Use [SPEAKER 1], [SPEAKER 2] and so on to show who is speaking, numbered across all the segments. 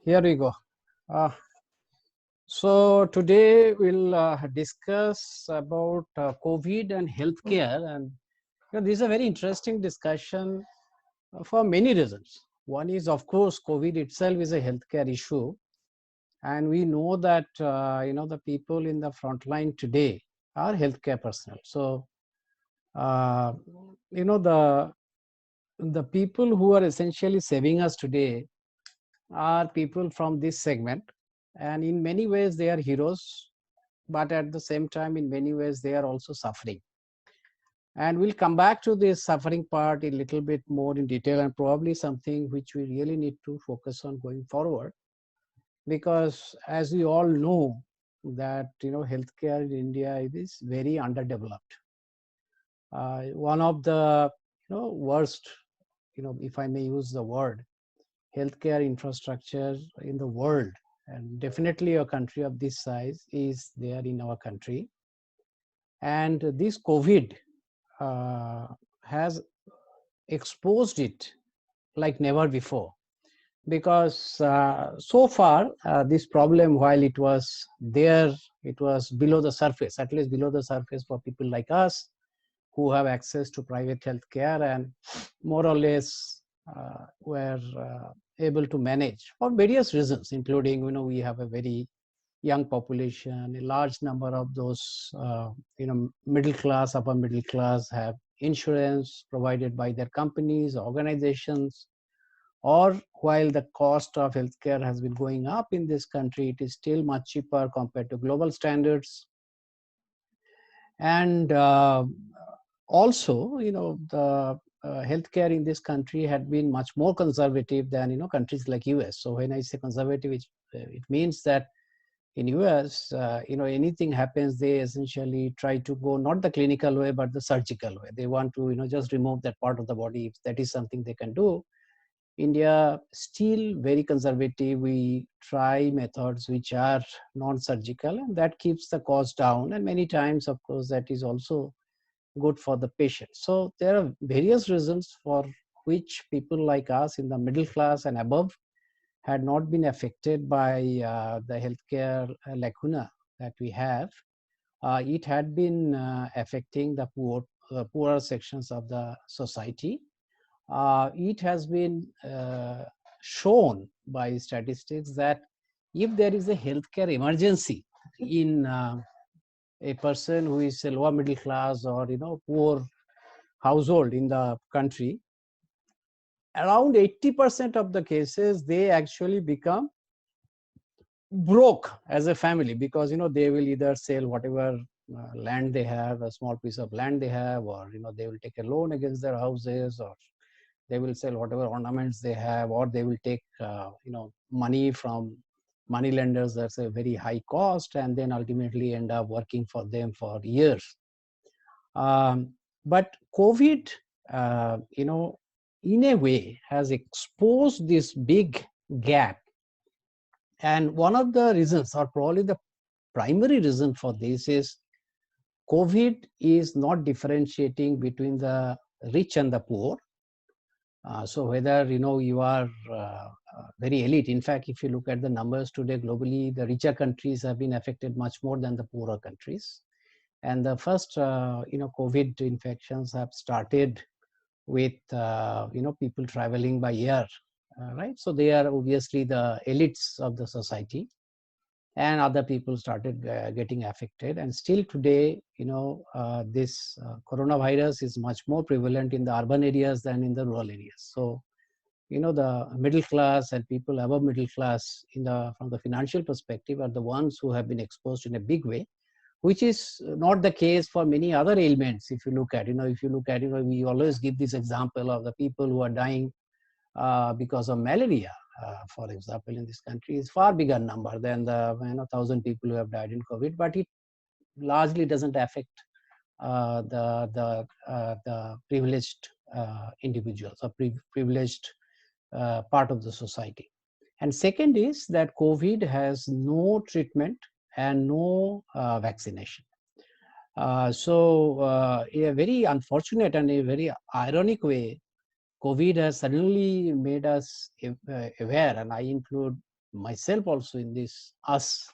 [SPEAKER 1] Here we go. Uh, so today we'll discuss about COVID and healthcare, and this is a very interesting discussion for many reasons. One is, of course, COVID itself is a healthcare issue, and we know that the people in the front line today are healthcare personnel. So uh, you know the people who are essentially saving us today are people from this segment, and in many ways they are heroes, but at the same time in many ways they are also suffering, and we'll come back to this suffering part a little bit more in detail, and probably something which we really need to focus on going forward, because as we all know that healthcare in India is very underdeveloped. One of the worst, if I may use the word, healthcare infrastructure in the world, and definitely a country of this size is there in our country. And this COVID uh, has exposed it like never before, because so far this problem, while it was there, it was below the surface, at least below the surface for people like us who have access to private health care and more or less were able to manage for various reasons, including we have a very young population, a large number of those middle class, upper middle class have insurance provided by their companies, organizations, or while the cost of healthcare has been going up in this country, it is still much cheaper compared to global standards. And also, the healthcare in this country had been much more conservative than countries like US. So when I say conservative, it means that in US, anything happens, they essentially try to go not the clinical way but the surgical way. They want to just remove that part of the body if that is something they can do. India still very conservative. We try methods which are non-surgical, and that keeps the cost down, and many times of course that is also good for the patient. So there are various reasons for which people like us in the middle class and above had not been affected by the healthcare lacuna that we have. It had been affecting the poorer sections of the society. It has been shown by statistics that if there is a healthcare emergency in a person who is a lower middle class or poor household in the country, around 80% of the cases they actually become broke as a family, because they will either sell whatever land they have, a small piece of land they have, or they will take a loan against their houses, or they will sell whatever ornaments they have, or they will take money from money lenders that's a very high cost, and then ultimately end up working for them for years. But COVID, in a way has exposed this big gap. And one of the reasons, or probably the primary reason for this, is COVID is not differentiating between the rich and the poor. So whether you are very elite, in fact, if you look at the numbers today globally, the richer countries have been affected much more than the poorer countries. And the first COVID infections have started with people traveling by air, right? So they are obviously the elites of the society, and other people started getting affected. And still today, this coronavirus is much more prevalent in the urban areas than in the rural areas. So the middle class and people above middle class from the financial perspective are the ones who have been exposed in a big way, which is not the case for many other ailments. If you look at, we always give this example of the people who are dying because of malaria, for example, in this country is far bigger number than the 1,000 people who have died in COVID, but it largely doesn't affect the privileged individuals or privileged part of the society. And second is that COVID has no treatment and no vaccination. In a very unfortunate and a very ironic way, COVID has suddenly made us aware, and I include myself also in this, us,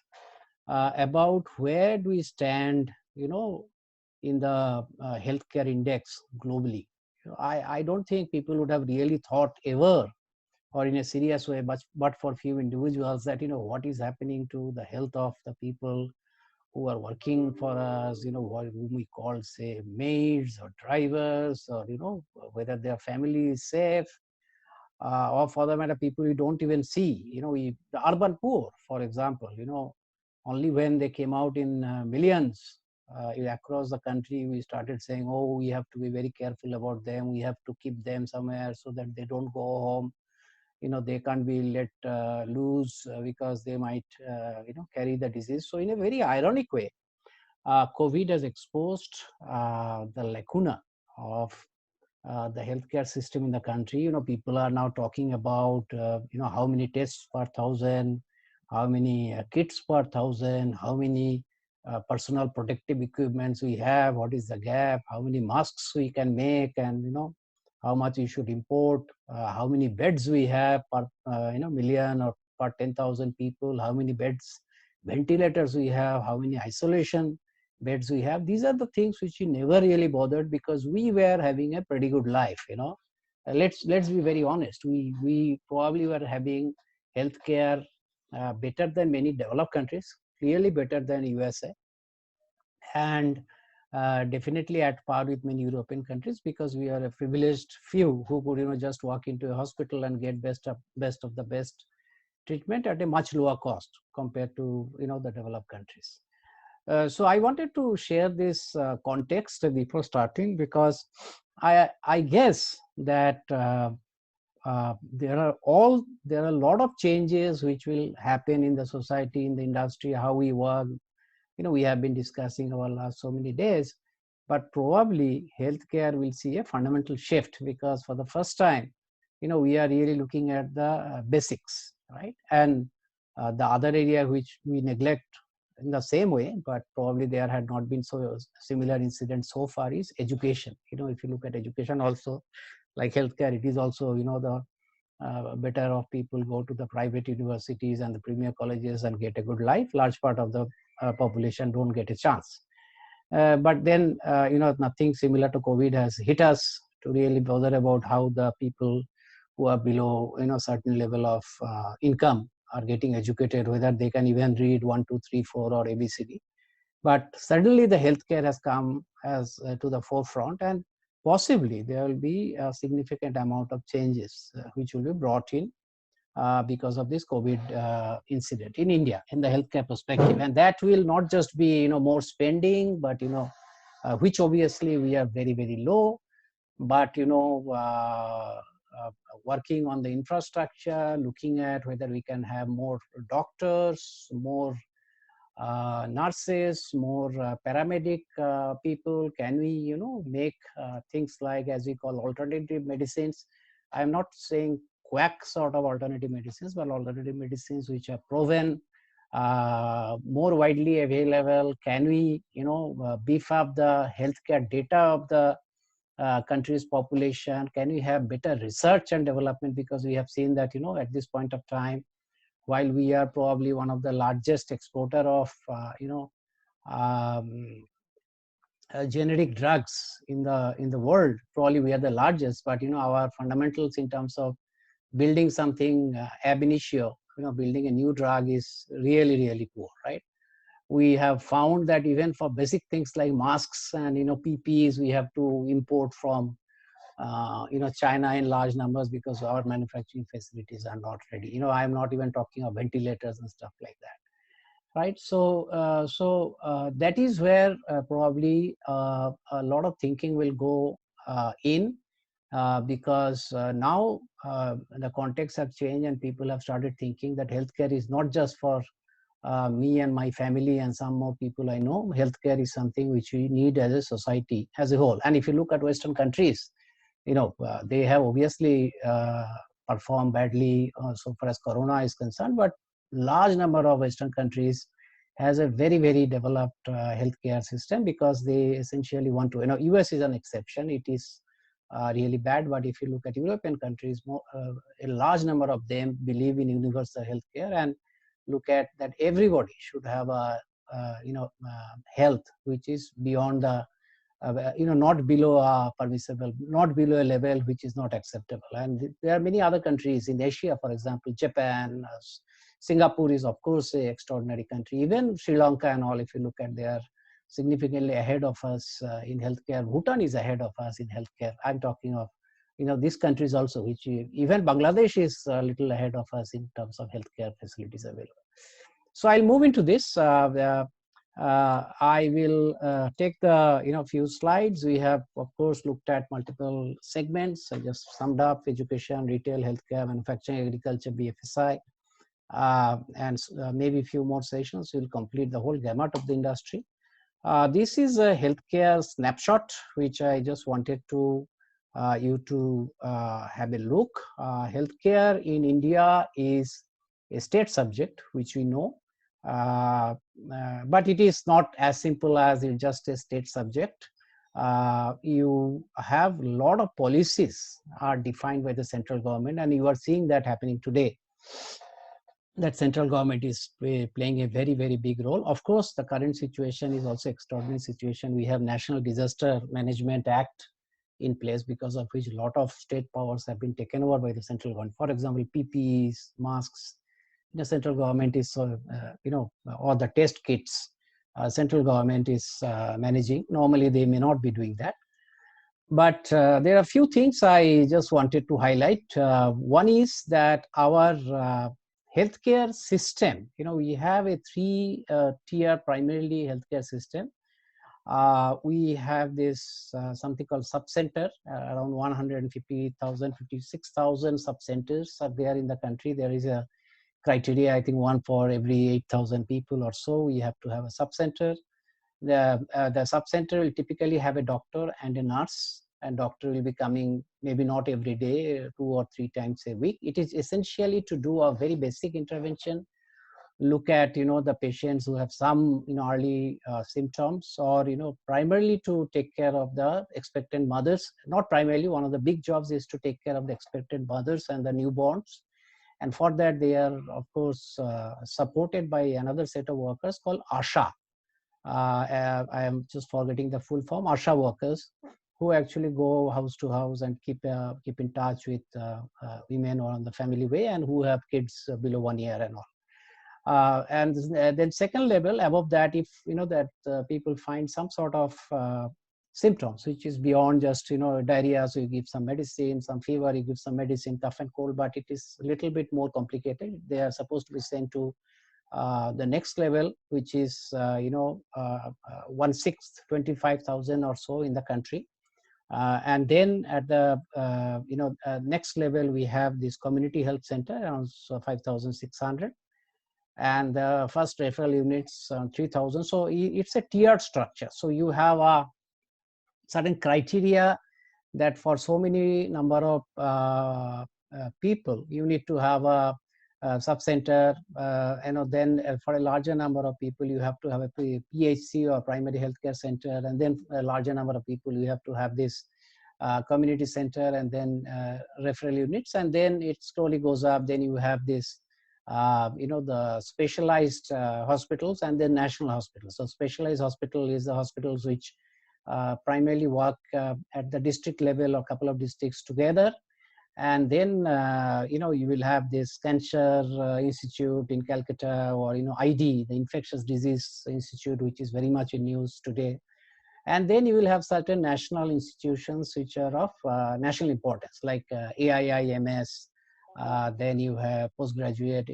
[SPEAKER 1] about where do we stand, in the healthcare index globally. I don't think people would have really thought ever or in a serious way, but for few individuals that, what is happening to the health of the people who are working for us, whom we call, say, maids or drivers, or, whether their family is safe, or for the matter, people we don't even see, the urban poor, for example, only when they came out in millions across the country, we started saying, oh, we have to be very careful about them. We have to keep them somewhere so that they don't go home. They can't be let loose because they might, carry the disease. So in a very ironic way, COVID has exposed the lacuna of the healthcare system in the country. People are now talking about, how many tests per thousand, how many kits per thousand, how many personal protective equipments we have, what is the gap, how many masks we can make, and, how much we should import, how many beds we have per, million or per 10,000 people, how many beds, ventilators we have, how many isolation beds we have. These are the things which we never really bothered because we were having a pretty good life. Let's be very honest. We probably were having healthcare better than many developed countries, clearly better than USA, and definitely at par with many European countries, because we are a privileged few who could, just walk into a hospital and get best of the best treatment at a much lower cost compared to, the developed countries. So I wanted to share this context before starting, because I guess that there are a lot of changes which will happen in the society, in the industry, how we work. We have been discussing over last so many days, but probably healthcare will see a fundamental shift, because for the first time, we are really looking at the basics, right? And the other area which we neglect in the same way, but probably there had not been so similar incidents so far, is education. If you look at education also, like healthcare, it is also, the better of people go to the private universities and the premier colleges and get a good life. Large part of the population don't get a chance. But then, nothing similar to COVID has hit us to really bother about how the people who are below, certain level of income are getting educated, whether they can even read 1, 2, 3, 4 or ABCD. But suddenly the healthcare has come as to the forefront, and possibly there will be a significant amount of changes which will be brought in because of this COVID incident in India, in the healthcare perspective. And that will not just be, more spending, but, which obviously we are very, very low, but, working on the infrastructure, looking at whether we can have more doctors, more nurses, more paramedic people. Can we, make things like, as we call, alternative medicines? I'm not saying quack sort of alternative medicines, but alternative medicines which are proven, more widely available. Can we, beef up the healthcare data of the country's population? Can we have better research and development? Because we have seen that, at this point of time, while we are probably one of the largest exporter of, um, generic drugs in the world, probably we are the largest, but, our fundamentals in terms of building something ab initio, building a new drug is really, really poor, right? We have found that even for basic things like masks and, PPEs, we have to import from, China in large numbers because our manufacturing facilities are not ready. I'm not even talking of ventilators and stuff like that, right? So that is where probably a lot of thinking will go in, because now the context have changed and people have started thinking that healthcare is not just for me and my family and some more people I know. Healthcare is something which we need as a society as a whole. And if you look at Western countries, they have obviously performed badly so far as Corona is concerned, but large number of Western countries has a very, very developed healthcare system, because they essentially want to, US is an exception. It is really bad. But if you look at European countries, a large number of them believe in universal healthcare and look at that everybody should have a health which is beyond the not below a permissible, not below a level which is not acceptable. And there are many other countries in Asia, for example, Japan, Singapore is of course a extraordinary country. Even Sri Lanka and all, if you look at, they are significantly ahead of us in healthcare. Bhutan is ahead of us in healthcare. I'm talking of these countries also, which even Bangladesh is a little ahead of us in terms of healthcare facilities available. So I'll move into this. I will take the few slides. We have of course looked at multiple segments. I just summed up: education, retail, healthcare, manufacturing, agriculture, BFSI, and maybe a few more sessions will complete the whole gamut of the industry. This is a healthcare snapshot, which I just wanted to you to have a look. Healthcare in India is a state subject, which we know, but it is not as simple as it's just a state subject. You have a lot of policies are defined by the central government, and you are seeing that happening today. That central government is playing a very, very big role. Of course, the current situation is also extraordinary situation. We have National Disaster Management Act in place, because of which a lot of state powers have been taken over by the central government. For example, PPEs, masks, the central government is, or the test kits, central government is managing. Normally, they may not be doing that. But there are a few things I just wanted to highlight. One is that our healthcare system, we have a three-tier primarily healthcare system. We have this something called subcenter, around 150,000, 56,000 subcenters are there in the country. There is a criteria, I think one for every 8,000 people or so, we have to have a subcenter. The subcenter will typically have a doctor and a nurse, and doctor will be coming maybe not every day, 2 or 3 times a week. It is essentially to do a very basic intervention, look at the patients who have some early symptoms, or primarily to take care of the expectant mothers. Not primarily, one of the big jobs is to take care of the expectant mothers and the newborns. And for that, they are, of course, supported by another set of workers called ASHA. I am just forgetting the full form, ASHA workers, who actually go house to house and keep in touch with women or on the family way, and who have kids below 1 year and all. And then second level, above that, if people find some sort of symptoms which is beyond just diarrhea, so you give some medicine, some fever, you give some medicine, cough and cold, but it is a little bit more complicated. They are supposed to be sent to the next level, which is 1/6, 25,000 or so in the country. And then at the next level, we have this community health center, around 5,600. And the first referral units, 3,000. So it's a tiered structure. So you have a certain criteria that for so many number of people, you need to have a subcenter, then for a larger number of people, you have to have a PHC or primary healthcare center, and then a larger number of people, you have to have this community center, and then referral units, and then it slowly goes up. Then you have this, the specialized hospitals, and then national hospitals. So specialized hospital is the hospitals which primarily work at the district level or a couple of districts together. And then, you will have this Cancer Institute in Calcutta, or, ID, the Infectious Disease Institute, which is very much in news today. And then you will have certain national institutions which are of national importance, like AIIMS. Then you have postgraduate,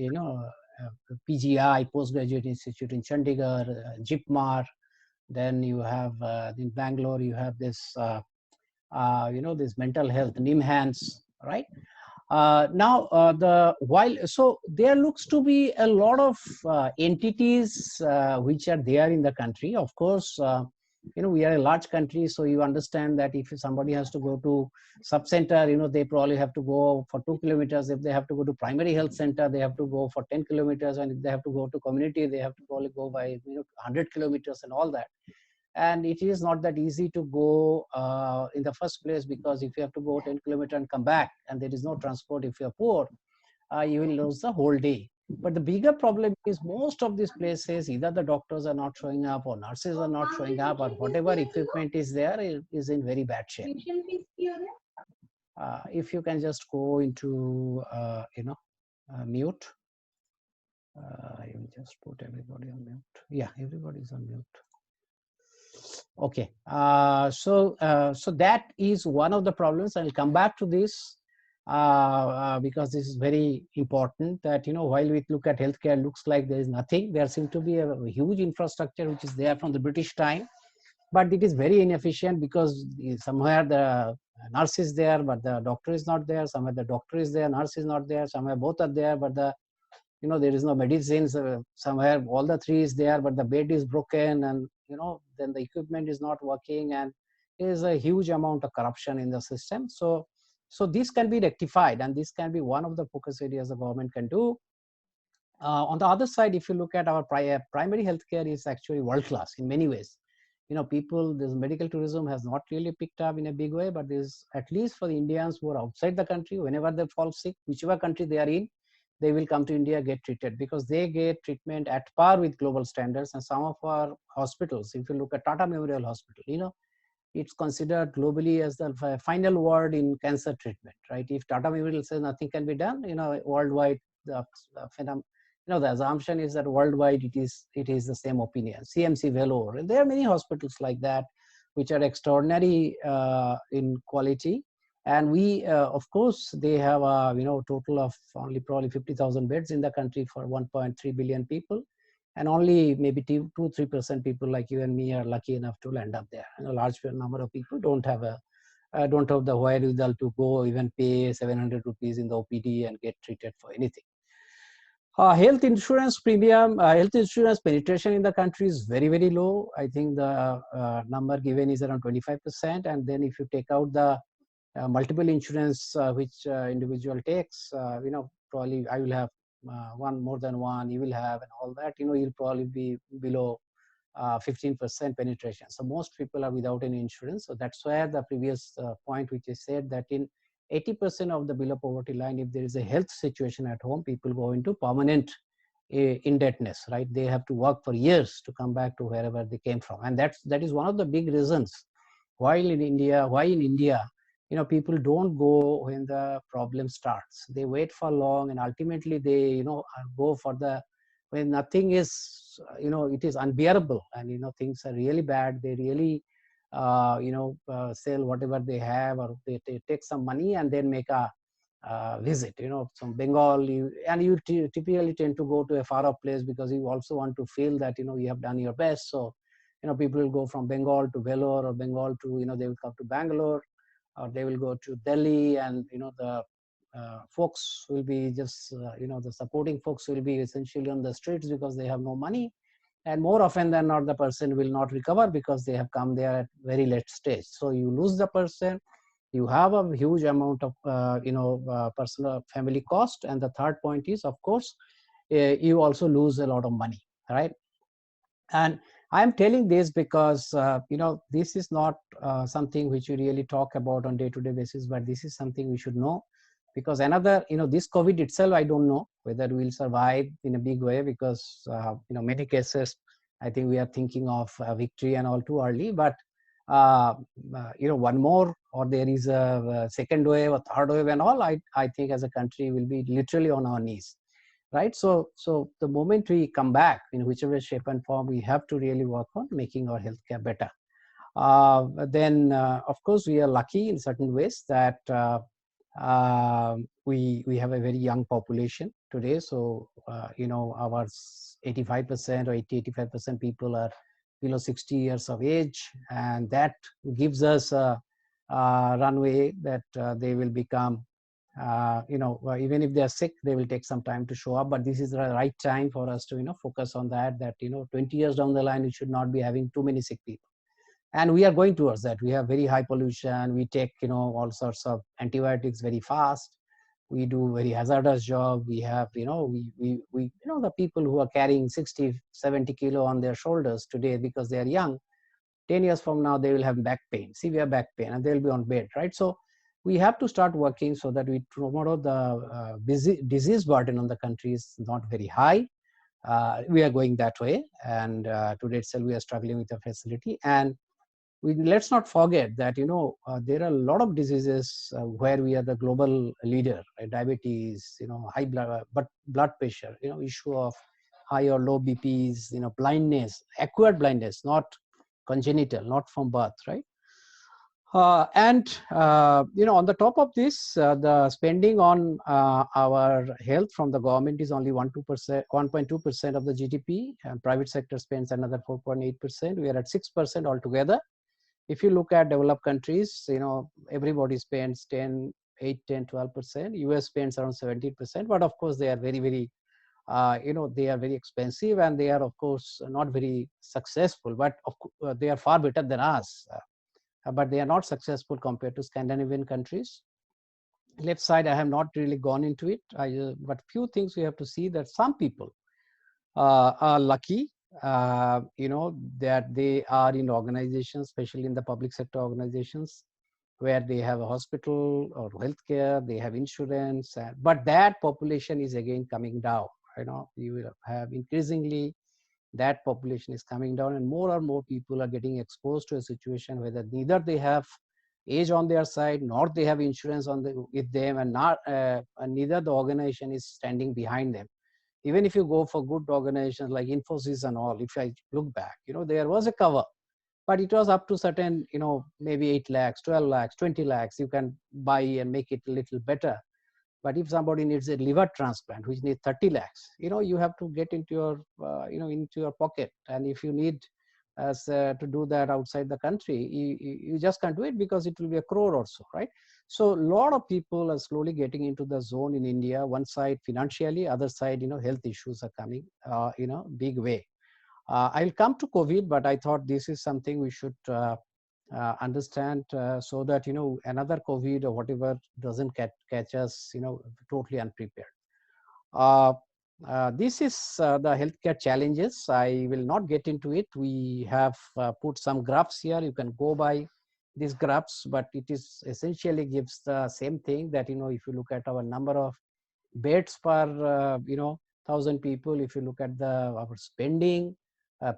[SPEAKER 1] PGI, Postgraduate Institute in Chandigarh, JIPMAR. Then you have in Bangalore, you have this, this mental health, NIMHANS, right? So there looks to be a lot of entities which are there in the country. Of course, we are a large country, so you understand that if somebody has to go to subcenter, they probably have to go for 2 kilometers. If they have to go to primary health center, they have to go for 10 kilometers. And if they have to go to community, they have to probably go by 100 kilometers and all that. and it is not that easy to go in the first place, because if you have to go 10 kilometers and come back and there is no transport, if you're poor, you will lose the whole day. But the bigger problem is most of these places, either the doctors are not showing up or nurses are not showing up, or whatever equipment is there is in very bad shape. If you can just go into, mute. I will just put everybody on mute. Yeah, everybody's on mute. Okay, so that is one of the problems. I'll come back to this because this is very important. That while we look at healthcare, looks like there is nothing. There seems to be a huge infrastructure which is there from the British time, but it is very inefficient, because somewhere the nurse is there but the doctor is not there. Somewhere the doctor is there, nurse is not there. Somewhere both are there, but there is no medicines. Somewhere all the three is there, but the bed is broken, and then the equipment is not working, and there is a huge amount of corruption in the system. So this can be rectified, and this can be one of the focus areas the government can do. On the other side, if you look at our primary healthcare, is actually world class in many ways. This medical tourism has not really picked up in a big way, but there's, at least for the Indians who are outside the country, whenever they fall sick, whichever country they are in, they will come to India, get treated, because they get treatment at par with global standards. And some of our hospitals, if you look at Tata Memorial Hospital, it's considered globally as the final word in cancer treatment, right? If Tata Memorial says nothing can be done, worldwide, the the assumption is that worldwide it is the same opinion. CMC Vellore, and there are many hospitals like that, which are extraordinary in quality. And we, of course, they have a total of only probably 50,000 beds in the country for 1.3 billion people, and only maybe 2-3% people like you and me are lucky enough to land up there. And a large number of people don't have the wherewithal to go even pay 700 rupees in the OPD and get treated for anything. Health insurance premium, health insurance penetration in the country is very, very low. I think the number given is around 25%. And then if you take out the multiple insurance which individual takes, probably I will have one more than one, you will have, and all that, you'll probably be below 15% penetration. So most people are without any insurance. So that's where the previous point which is said, that in 80% of the below poverty line, if there is a health situation at home, people go into permanent indebtedness, right? They have to work for years to come back to wherever they came from. And that is one of the big reasons why in India, people don't go when the problem starts. They wait for long, and ultimately they, go for when nothing is, it is unbearable, and, things are really bad. They really, sell whatever they have, or they take some money and then make a visit, from Bengal, you typically tend to go to a far off place, because you also want to feel that, you have done your best. So, people will go from Bengal to Vellore, or Bengal to, they will come to Bangalore, or they will go to Delhi, and the folks will be just the supporting folks will be essentially on the streets because they have no money, and more often than not the person will not recover because they have come there at very late stage. So you lose the person, you have a huge amount of personal family cost, and the third point is, of course, you also lose a lot of money, right? And I'm telling this because, this is not something which we really talk about on day-to-day basis, but this is something we should know. Because another, this COVID itself, I don't know whether we'll survive in a big way, because, many cases, I think we are thinking of victory and all too early. But, one more, or there is a second wave, or third wave and all, I think as a country will be literally on our knees. Right. So the moment we come back in whichever shape and form, we have to really work on making our healthcare better. Then, of course, we are lucky in certain ways that we have a very young population today. So, our 85% or 80-85% people are below 60 years of age, and that gives us a runway that they will become. Even if they are sick, they will take some time to show up, but this is the right time for us to, focus on that, 20 years down the line, we should not be having too many sick people. And we are going towards that. We have very high pollution. We take, all sorts of antibiotics very fast. We do very hazardous job. We have, the people who are carrying 60, 70 kilo on their shoulders today because they are young, 10 years from now, they will have back pain, severe back pain, and they'll be on bed, right? So we have to start working so that we tomorrow the disease burden on the country is not very high. We are going that way, and today itself we are struggling with the facility. And let's not forget that there are a lot of diseases where we are the global leader, right? Diabetes, high blood pressure, issue of high or low BPs, blindness, acquired blindness, not congenital, not from birth, right? And on the top of this, the spending on our health from the government is only 1.2% of the GDP, and private sector spends another 4.8%. We are at 6% altogether. If you look at developed countries, everybody spends 10, 8, 10, 12%. US spends around 17%, but of course they are very, very, they are very expensive, and they are of course not very successful, but they are far better than us. But they are not successful compared to Scandinavian countries. Left side, I have not really gone into it. But few things we have to see that some people are lucky, that they are in organizations, especially in the public sector organizations, where they have a hospital or healthcare, they have insurance, but that population is again coming down. You will have increasingly that population is coming down, and more people are getting exposed to a situation where neither they have age on their side, nor they have insurance with them, and neither the organization is standing behind them. Even if you go for good organizations like Infosys and all, if I look back, there was a cover, but it was up to certain, maybe 8 lakhs, 12 lakhs, 20 lakhs, you can buy and make it a little better. But if somebody needs a liver transplant, which needs 30 lakhs, you have to get into your, into your pocket. And if you need to do that outside the country, you just can't do it, because it will be a crore or so, right? So a lot of people are slowly getting into the zone in India. One side financially, other side, health issues are coming, big way. I'll come to COVID, but I thought this is something we should understand, so that another COVID or whatever doesn't catch us totally unprepared. This is the healthcare challenges. I will not get into it. We have put some graphs here. You can go by these graphs, but it is essentially gives the same thing, that if you look at our number of beds per 1,000 people, if you look at our spending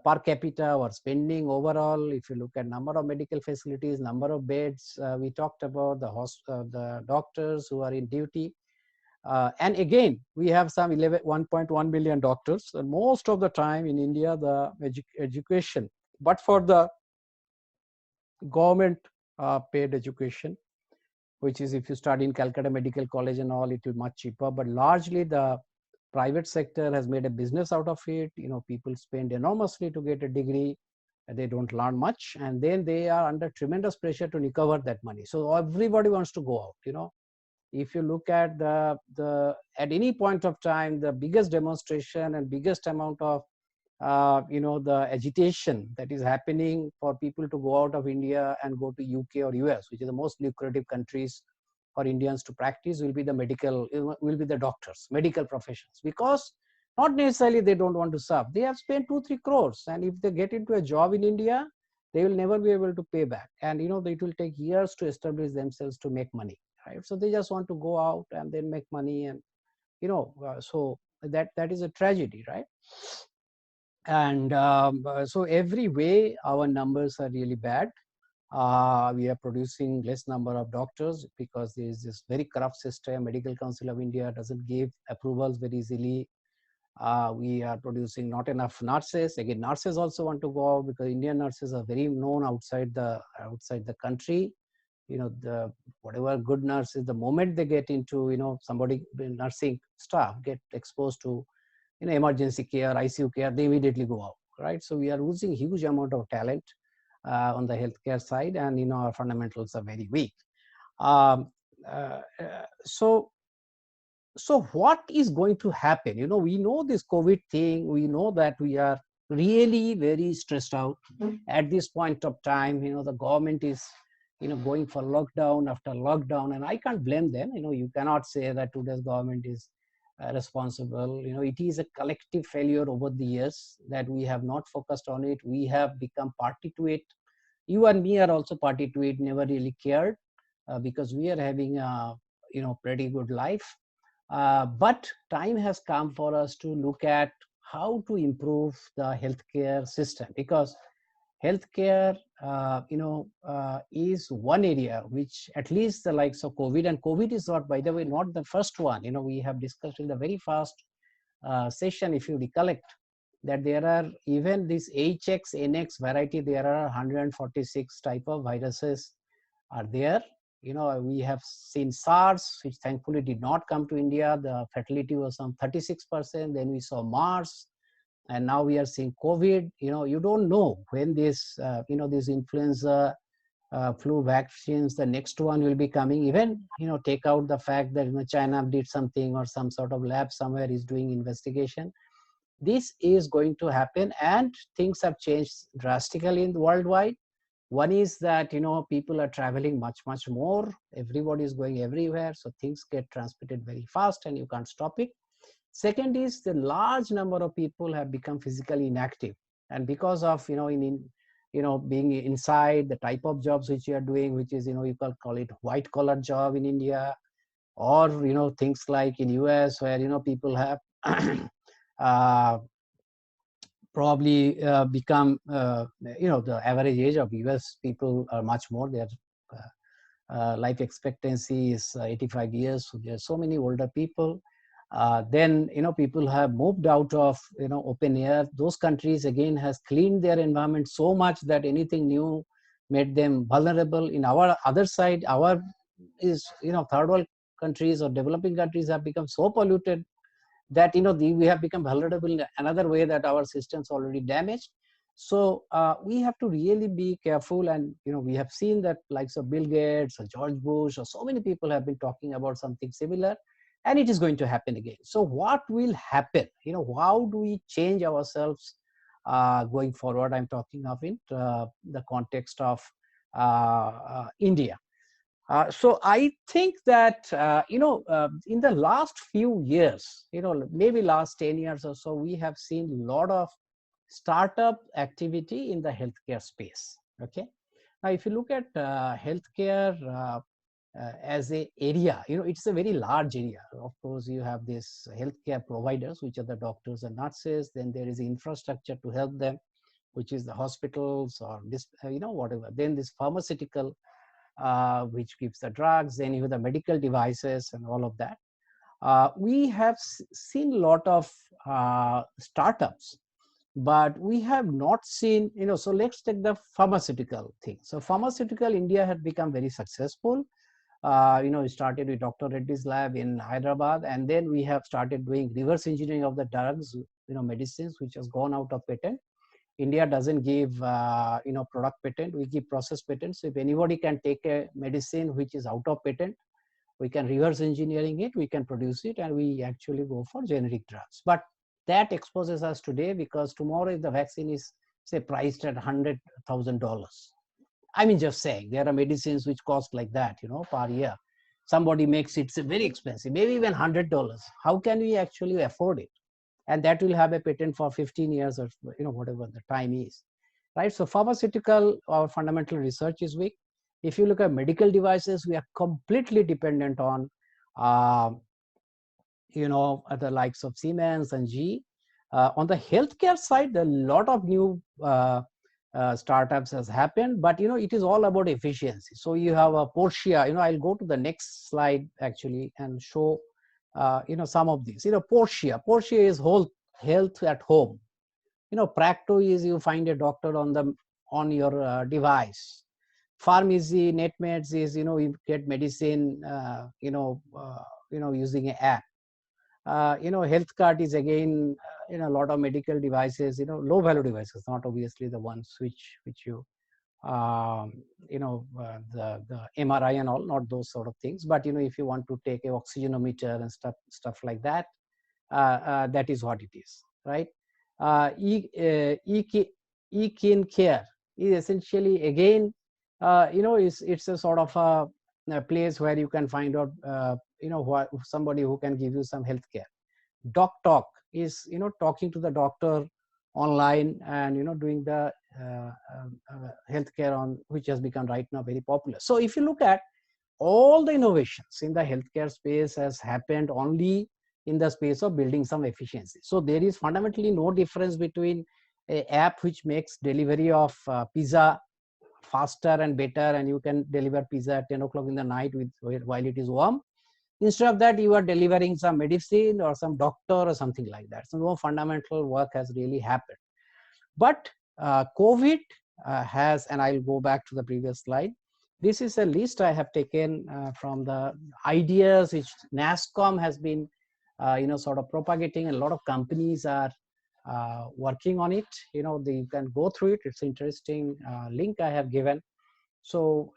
[SPEAKER 1] per capita or spending overall, if you look at number of medical facilities, number of beds, we talked about the doctors who are in duty. And again, we have some 1.1 million doctors. And most of the time in India, the education, but for the government paid education, which is if you study in Calcutta Medical College and all, it will be much cheaper. But largely the private sector has made a business out of it. People spend enormously to get a degree. They don't learn much, and then they are under tremendous pressure to recover that money. So everybody wants to go out. If you look at at any point of time, the biggest demonstration and biggest amount of the agitation that is happening for people to go out of India and go to UK or US, which is the most lucrative countries for Indians to practice, will be the doctors, medical professions, because not necessarily they don't want to serve. They have spent 2-3 crores, and if they get into a job in India, they will never be able to pay back, and it will take years to establish themselves to make money, right? So they just want to go out and then make money, and so that is a tragedy, right? And so every way our numbers are really bad. We are producing less number of doctors because there is this very corrupt system. Medical Council of India doesn't give approvals very easily. We are producing not enough nurses. Again, nurses also want to go out because Indian nurses are very known outside the country. Whatever good nurses, the moment they get into somebody nursing staff get exposed to emergency care, ICU care, they immediately go out, right? So we are losing huge amount of talent on the healthcare side, and our fundamentals are very weak. So what is going to happen? We know this COVID thing. We know that we are really very stressed out at this point of time. The government is going for lockdown after lockdown, and I can't blame them. You cannot say that today's government is responsible. It is a collective failure over the years that we have not focused on it. We have become party to it. You and me are also party to it, never really cared because we are having a pretty good life. But time has come for us to look at how to improve the healthcare system, because healthcare is one area which, at least the likes of COVID, and COVID is not, by the way, not the first one. We have discussed in the very first session, if you recollect, that there are even this HX, NX variety, there are 146 type of viruses are there. We have seen SARS, which thankfully did not come to India. The fatality was some 36%. Then we saw MERS, and now we are seeing COVID. You don't know when this, this influenza flu vaccines, the next one will be coming. Even, take out the fact that China did something, or some sort of lab somewhere is doing investigation. This is going to happen, and things have changed drastically in the worldwide. One is that people are traveling much more. Everybody is going everywhere, so things get transmitted very fast, and you can't stop it. Second is the large number of people have become physically inactive, and because of being inside, the type of jobs which you are doing, which is you can call it white collar job in India, or things like in US, where people have probably become the average age of US people are much more. Their life expectancy is 85 years, so there are so many older people. Then people have moved out of open air. Those countries again has cleaned their environment so much that anything new made them vulnerable. In our other side, our is third world countries or developing countries have become so polluted that we have become vulnerable in another way, that our systems already damaged. So we have to really be careful, and we have seen that likes of Bill Gates or George Bush or so many people have been talking about something similar, and it is going to happen again. So what will happen? How do we change ourselves going forward? I'm talking of in the context of India. So I think that in the last few years, maybe last 10 years or so, we have seen a lot of startup activity in the healthcare space. Okay, now if you look at healthcare as a area, it's a very large area. Of course, you have this healthcare providers, which are the doctors and nurses. Then there is infrastructure to help them, which is the hospitals or this, whatever. Then this pharmaceutical, which gives the drugs. Then you have the medical devices and all of that. We have seen a lot of startups, but we have not seen, so let's take the pharmaceutical thing. So pharmaceutical, India had become very successful. We started with Dr. Reddy's lab in Hyderabad, and then we have started doing reverse engineering of the drugs, medicines, which has gone out of patent. India doesn't give product patent, we give process patent. So if anybody can take a medicine which is out of patent, we can reverse engineering it, we can produce it, and we actually go for generic drugs. But that exposes us today, because tomorrow if the vaccine is, say, priced at $100,000, I mean, just saying, there are medicines which cost like that, per year. Somebody makes it very expensive, maybe even $100. How can we actually afford it? And that will have a patent for 15 years or whatever the time is, right? So pharmaceutical, our fundamental research is weak. If you look at medical devices, we are completely dependent on the likes of Siemens and GE. On the healthcare side, a lot of new startups has happened, but it is all about efficiency. So you have a Porsche. I'll go to the next slide actually and show some of these. Porsche is whole health at home. Practo is you find a doctor on your device. Pharmacy, NetMeds is you get medicine using an app. Health card is again a lot of medical devices, low value devices, not obviously the ones which you the MRI and all, not those sort of things. But if you want to take a oxygenometer and stuff like that, that is what it is, right? E-Keen Care is essentially again, it's a sort of a place where you can find out, somebody who can give you some health care. Doc Talk is talking to the doctor online and doing the healthcare on which has become right now very popular. So if you look at all the innovations in the healthcare space has happened only in the space of building some efficiency. So there is fundamentally no difference between a app which makes delivery of pizza faster and better, and you can deliver pizza at 10 o'clock in the night while it is warm. Instead of that, you are delivering some medicine or some doctor or something like that. So no fundamental work has really happened. But COVID has, and I'll go back to the previous slide. This is a list I have taken from the ideas which NASCOM has been, sort of propagating. A lot of companies are working on it. You can go through it. It's an interesting link I have given. So,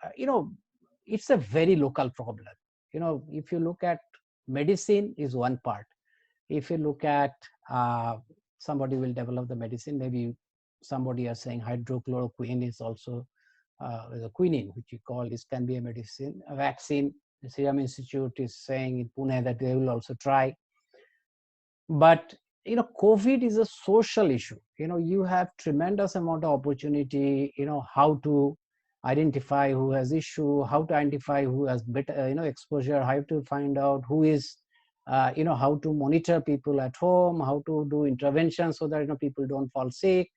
[SPEAKER 1] it's a very local problem. If you look at medicine is one part. If you look at somebody will develop the medicine, maybe somebody is saying hydrochloroquine is also the quinine, which you call this can be a medicine. A vaccine, the Serum Institute is saying in Pune that they will also try. But COVID is a social issue. You have tremendous amount of opportunity. How to identify who has issue, how to identify who has better exposure, how to find out who is how to monitor people at home, how to do intervention so that people don't fall sick.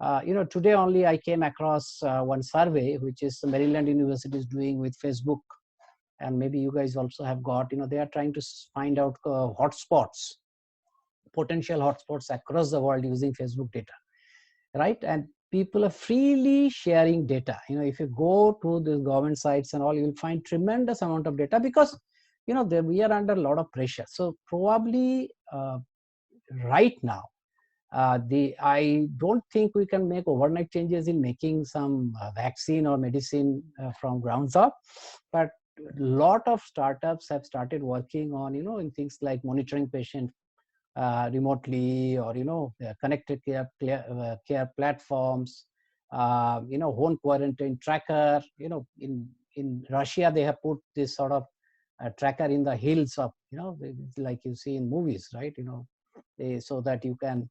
[SPEAKER 1] Today only I came across one survey which is Maryland University is doing with Facebook, and maybe you guys also have got. They are trying to find out hotspots, potential hotspots across the world using Facebook data, right? And people are freely sharing data. If you go to the government sites and all, you will find tremendous amount of data because we are under a lot of pressure. So probably right now, I don't think we can make overnight changes in making some vaccine or medicine from grounds up, but a lot of startups have started working on in things like monitoring patient remotely, or connected care platforms, home quarantine tracker. In Russia they have put this sort of tracker in the hills of like you see in movies, right? So that you can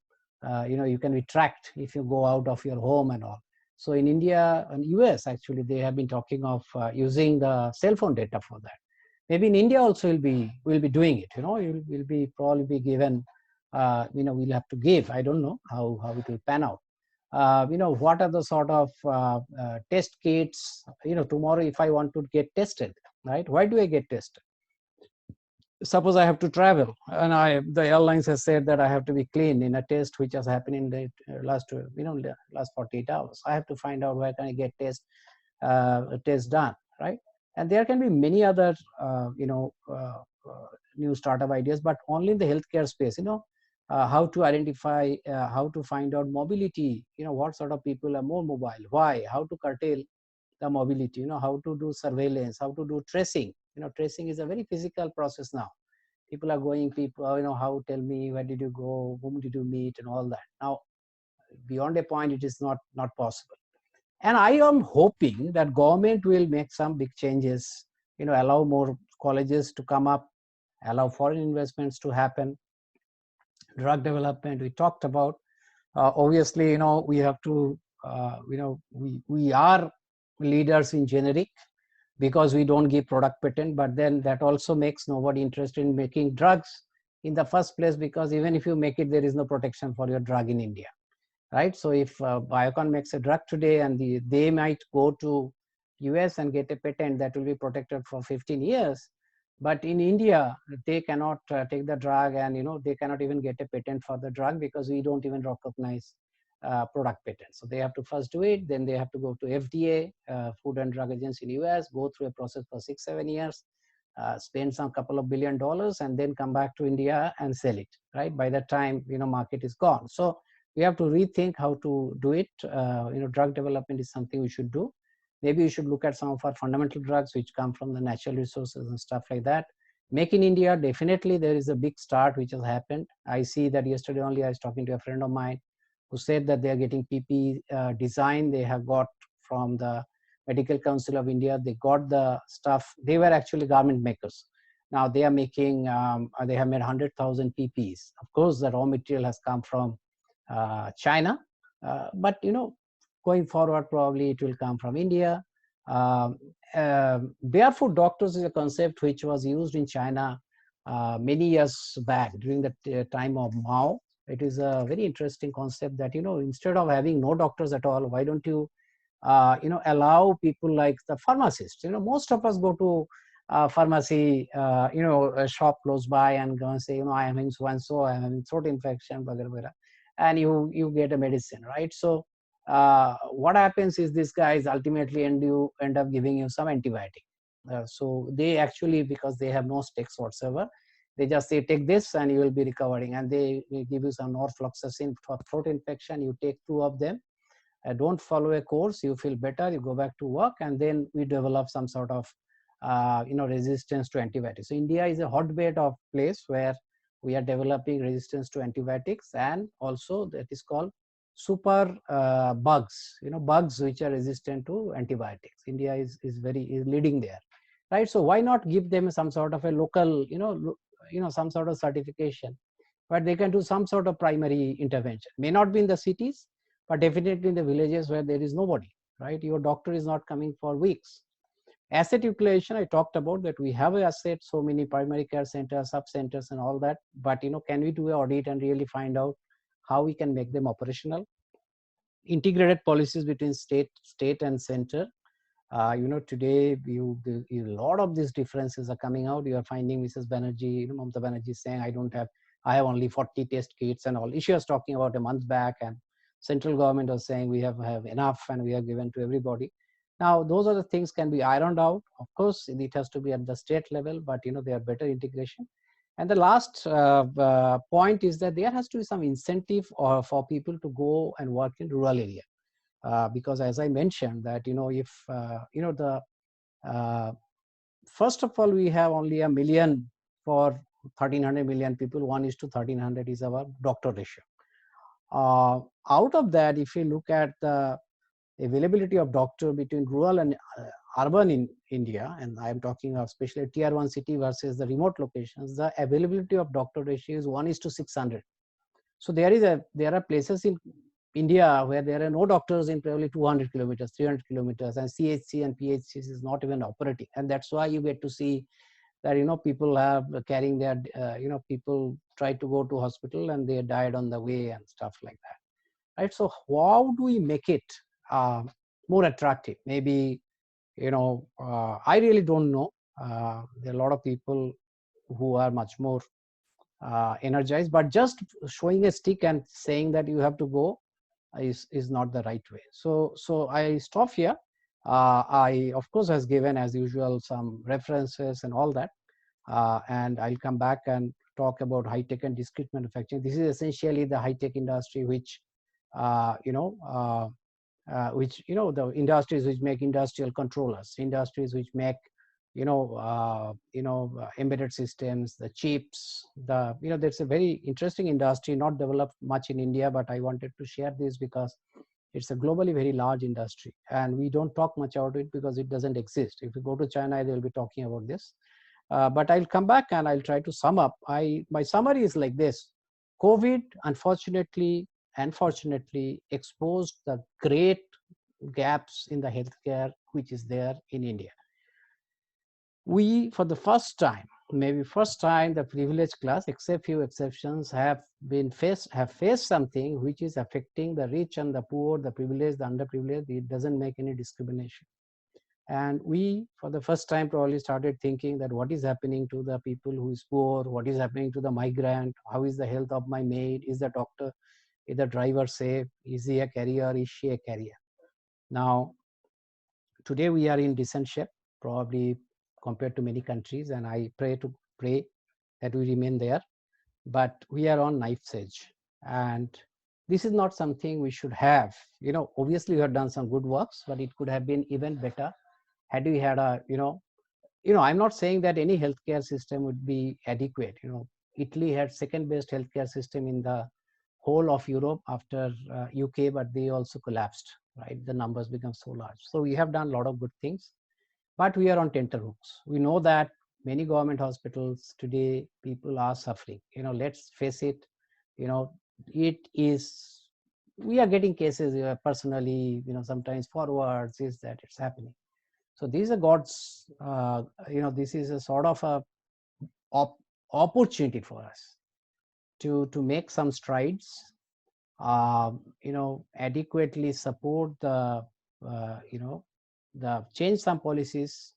[SPEAKER 1] you can be tracked if you go out of your home and all. So in India and US actually they have been talking of using the cell phone data for that. Maybe in India also will be doing it. You'll be probably be given. We'll have to give. I don't know how it will pan out. What are the sort of test kits? Tomorrow if I want to get tested, right? Why do I get tested? Suppose I have to travel and the airlines has said that I have to be clean in a test which has happened in the last 48 hours. I have to find out where can I get a test done, right? And there can be many other new startup ideas, but only in the healthcare space. How to identify, how to find out mobility. What sort of people are more mobile? Why? How to curtail the mobility? How to do surveillance? How to do tracing? Tracing is a very physical process now. People are going. People, how tell me where did you go? Whom did you meet? And all that. Now, beyond a point, it is not possible. And I am hoping that government will make some big changes, allow more colleges to come up, allow foreign investments to happen, drug development we talked about. Obviously, we have to, we are leaders in generic because we don't give product patent, but then that also makes nobody interested in making drugs in the first place, because even if you make it, there is no protection for your drug in India. Right. So if Biocon makes a drug today and they might go to US and get a patent that will be protected for 15 years. But in India, they cannot take the drug, and they cannot even get a patent for the drug because we don't even recognize product patents. So they have to first do it, then they have to go to FDA, Food and Drug Agency in US, go through a process for 6-7 years, spend some couple of $1 billion, and then come back to India and sell it. Right. By that time, market is gone. So we have to rethink how to do it. Drug development is something we should do. Maybe we should look at some of our fundamental drugs which come from the natural resources and stuff like that. Make in India, definitely there is a big start which has happened. I see that yesterday only I was talking to a friend of mine who said that they are getting PPE design. They have got from the Medical Council of India. They got the stuff. They were actually garment makers. Now they are making, they have made 100,000 PPEs. Of course, the raw material has come from China, but Going forward, probably it will come from India. Um, Barefoot doctors is a concept which was used in China many years back during the time of Mao. It is a very interesting concept that, instead of having no doctors at all, why don't you allow people like the pharmacists. Most of us go to pharmacy, a shop close by and go and say, I am having so and so, I am having throat infection, blah, blah, blah, and you get a medicine, right? So what happens is these guys ultimately end up giving you some antibiotic. So they actually, because they have no stakes whatsoever, they just say take this and you will be recovering, and they will give you some norfloxacin for throat infection. You take 2 of them, don't follow a course, you feel better, you go back to work, and then we develop some sort of resistance to antibiotics. So India is a hotbed of place where we are developing resistance to antibiotics, and also that is called super bugs, bugs which are resistant to antibiotics. India is leading there, right? So why not give them some sort of a local, some sort of certification, but they can do some sort of primary intervention. May not be in the cities, but definitely in the villages where there is nobody, right? Your doctor is not coming for weeks. Asset utilization, I talked about that we have an asset, so many primary care centers, sub centers and all that, but can we do an audit and really find out how we can make them operational? Integrated policies between state and center. Today a lot of these differences are coming out. You are finding Mrs. Banerjee, Mamata Banerjee saying, I have only 40 test kits and all. She was talking about a month back, and central government was saying we have enough and we have given to everybody. Now, those are the things can be ironed out. Of course, it has to be at the state level, but they are better integration. And the last point is that there has to be some incentive for people to go and work in rural area. Because as I mentioned that, if, the first of all, we have only 1 million for 1300 million people, 1:1300 is our doctor ratio. Out of that, if you look at the availability of doctor between rural and urban in India, and I am talking of especially tier 1 city versus the remote locations, the availability of doctor ratio is 1:600. So there are places in India where there are no doctors in probably 200 kilometers, 300 kilometers, and CHC and PHCs is not even operating. And that's why you get to see that, people have carrying their, people try to go to hospital and they died on the way and stuff like that, right? So how do we make it more attractive? Maybe, I really don't know. There are a lot of people who are much more energized, but just showing a stick and saying that you have to go is not the right way. So I stop here. I of course has given as usual some references and all that, and I'll come back and talk about high tech and discrete manufacturing. This is essentially the high tech industry, which the industries which make industrial controllers, industries which make embedded systems, the chips, there's a very interesting industry not developed much in India, but I wanted to share this because it's a globally very large industry and we don't talk much about it because it doesn't exist. If you go to China, they'll be talking about this. But I'll come back and I'll try to sum up. My summary is like this. COVID, unfortunately exposed the great gaps in the healthcare which is there in India. We, for the first time, the privileged class, except few exceptions, have faced something which is affecting the rich and the poor, the privileged, the underprivileged. It doesn't make any discrimination. And we, for the first time, probably started thinking that what is happening to the people who is poor, what is happening to the migrant, how is the health of my maid, is the doctor, is the driver safe, is he a carrier, is she a carrier? Now, today we are in decent shape, probably compared to many countries, and I pray that we remain there. But we are on knife's edge, and this is not something we should have. Obviously we have done some good works, but it could have been even better had we had a, I'm not saying that any healthcare system would be adequate. Italy had second best healthcare system in the whole of Europe after UK, but they also collapsed, right? The numbers become so large. So we have done a lot of good things, but we are on tenterhooks. We know that many government hospitals today, people are suffering. Let's face it, it is we are getting cases personally, sometimes forwards is that it's happening. So these are God's, this is a sort of a opportunity for us to make some strides, adequately support the change some policies,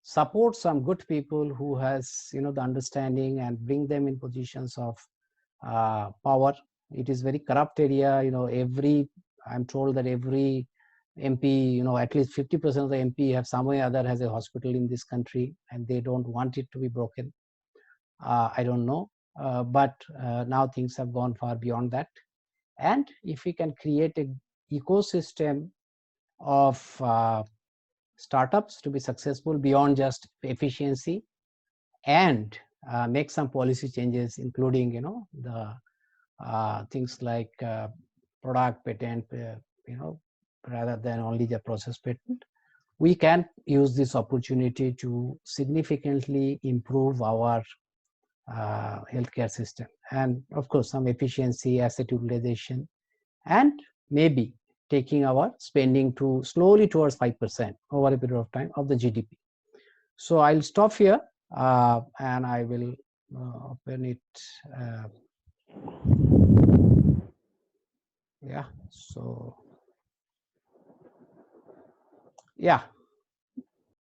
[SPEAKER 1] support some good people who has the understanding and bring them in positions of power. It is very corrupt area. I'm told that every MP, at least 50% of the MP have some way or other has a hospital in this country, and they don't want it to be broken. I don't know, but now things have gone far beyond that. And if we can create an ecosystem of startups to be successful beyond just efficiency, and make some policy changes, including the things like product patent, rather than only the process patent, we can use this opportunity to significantly improve our healthcare system, and of course some efficiency, asset utilization, and maybe taking our spending to slowly towards 5% over a period of time of the GDP. So I'll stop here, and I will open it. Yeah. So yeah.